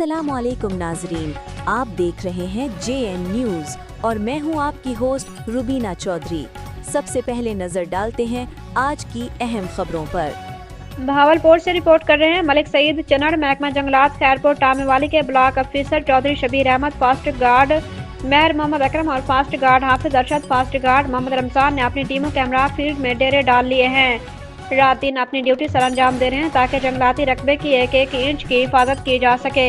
अस्सलाम वालेकुम नाजरीन, आप देख रहे हैं JN न्यूज़ और मैं हूं आपकी होस्ट रुबीना चौधरी। सबसे पहले नजर डालते हैं आज की अहम खबरों पर। बहावलपुर से रिपोर्ट कर रहे हैं मलिक सईद चनड़। महकमा जंगलात खैरपुर टामेवाली के block officer Chaudhry Shabbir Ahmed, fast guard Mehar Mohammad Akram और fast guard Hafiz Arshad, fast guard Mohammad Ramzan ने अपनी टीमों के हमरा फील्ड में डेरे डाल लिए हैं। रात दिन अपनी ड्यूटी सर अंजाम दे रहे हैं ताकि जंगलाती रकबे की एक एक इंच की हिफाजत की जा सके।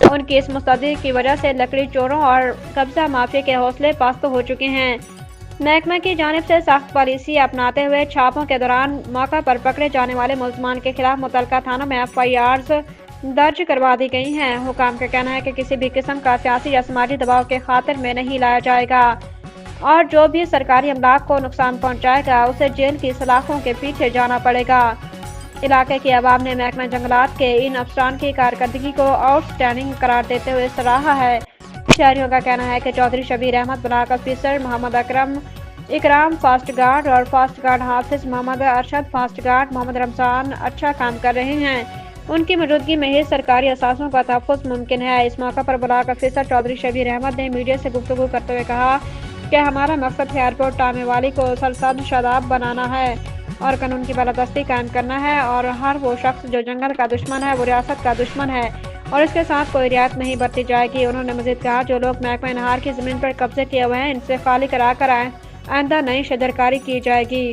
उनकी इस मुस्तैदी की वजह से लकड़ी चोरों और कब्जा माफिया के हौसले पस्त हो चुके हैं। महकमा की जानिब से सख्त पॉलिसी अपनाते हुए छापों के दौरान मौका पर पकड़े जाने वाले मुल्ज़मान के खिलाफ मुतल्लिका थानों में FIRs दर्ज करवा दी गई हैं। हुकाम का कहना है कि किसी भी किस्म का सियासी या समाजी दबाव के खातिर में नहीं लाया जाएगा और जो भी सरकारी अमलाक को नुकसान पहुंचाएगा उसे जेल की सलाखों के पीछे जाना पड़ेगा। इलाके की आवाम ने महकमा जंगलात के इन अफसरान की कारकर्दगी को आउटस्टैंडिंग करार देते हुए सराहा है। शहरियों का कहना है कि चौधरी शबीर अहमद, ब्लॉक ऑफिसर मोहम्मद अकरम इकराम फास्ट गार्ड और फास्ट गार्ड हाफिज मोहम्मद अरशद, फास्ट गार्ड मोहम्मद रमजान अच्छा काम कर रहे हैं। उनकी मौजूदगी में ही सरकारी असासों का तहफ़्फ़ुज़ मुमकिन है। इस मौका पर ब्लॉक ऑफिसर चौधरी शबीर अहमद ने मीडिया से गुफ्तगू करते हुए कहा कि हमारा मकसद खैरपुर टामेवाली को सरसब्ज़ शादाब बनाना है और कानून की बालादस्ती कायम करना है और हर वो शख्स जो जंगल का दुश्मन है वो रियासत का दुश्मन है और इसके साथ कोई रियायत नहीं बरती जाएगी। उन्होंने मज़ीद कहा जो लोग महकमा नहार की ज़मीन पर कब्जे किए हुए हैं इनसे खाली करा कर आए, आइंदा नई शजरकारी की जाएगी।